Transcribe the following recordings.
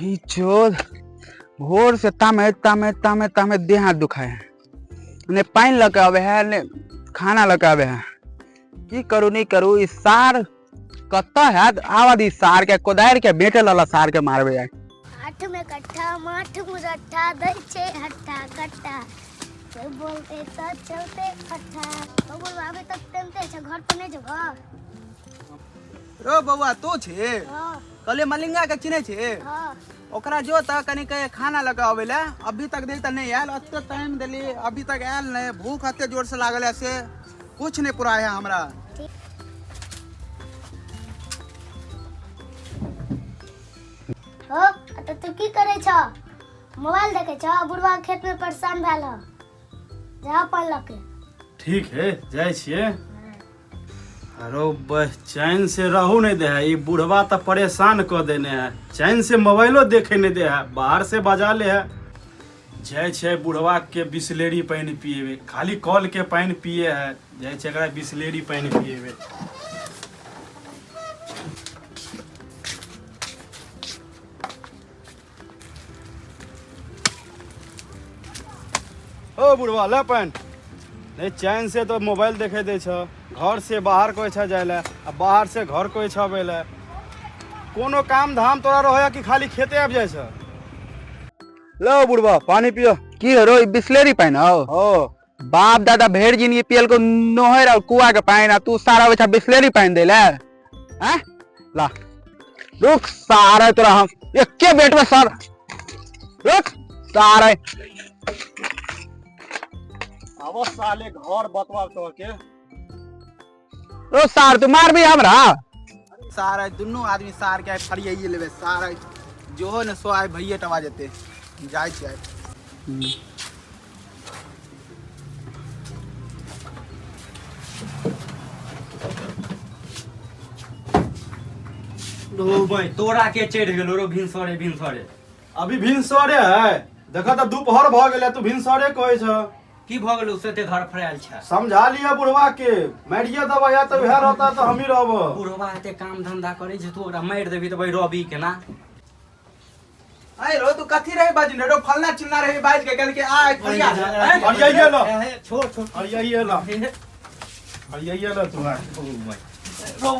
ही चोद भोर से तामे तामे तामे तामे देह हाथ दुखाए हैं ने पानी लगे आवे है ने खाना लगे आवे है की करू नहीं करू इस सार कत्ता है आवा दी सार के कोदार के बेटे लाला सार के मारबे है आठ में कट्ठा माठ मुरट्ठा दई छे हट्ठा कट्टा से बोलते तो चलते फट्ठा बबुल अभी तक टेमते छे घर पे नहीं जगह रो बउआ तो छे हां कले मलिंगा के चिने छे हां ओकरा जो त कनी के खाना लगावे ला अभी तक देख त नहीं आयल अत्ते टाइम देली अभी तक आयल नहीं भूख अत्ते जोर से लागल है से कुछ नहीं पूरा है हमरा हो तो तू की करे छ मोबाइल देखे छ बुढ़वा खेत में परेशान भेल ह जा पान लके ठीक है जाय छिए अरे बस चैन से रहू नहीं दे है ये बुढ़वा तो परेशान कर देने है चैन से मोबाइलो देखे नहीं दे है बाहर से बजा ले है जय छे बुढ़वा के बिस्लेरी पानी पिए खाली कॉल के पानी पिए है जय छे एकरा बिस्लेरी पानी पिए ओ बुढ़वा ले पानी नहीं चैन से तो मोबाइल देखे दे छ घर से बाहर कोई छा जाए आ बाहर से घर कोई छा बेले कोनो काम धाम तोरा रहे कि खाली खेते आब जाए छ लो बुढ़वा पानी पियो की रो बिस्लेरी पानी हो बाप दादा भेड़ जी ने पियल को नोहर और कुआ के पानी तू सारा बच्चा बिस्लेरी पानी दे ले हैं ला रुक सारा तोरा हम एके बेट में सर रुक सारा अब साले घर बतवा तो के ओ सार तू मार भी हमरा सारा दोनों आदमी सार के फरियाई लेबे सारा जो न सो आए भैया टवा जते जाय छै लो भाई तोरा के चढ़ गेलो रो भिनसरे अभी भिनसरे है देखा तो दोपहर भ गेले तू भिनसरे कहै छ की भ गेलो से ते घर फरायल छ समझा लिया बुढ़वा के मारिए दबाया तो वह रहता तो हम ही रहब बुढ़वा हेते काम धंधा करे छ तू ओकरा मार देबी त भाई रवि के ना आइ रो तू कथी रहे बाजी रो फलना चिल्ला रहे बाज के कल के आ फरिया अरियाइए लो छोड़ छोड़ अरियाइए लो तू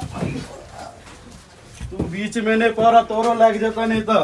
तू बीच में नहीं पड़ा तोरो लग जाता नहीं तो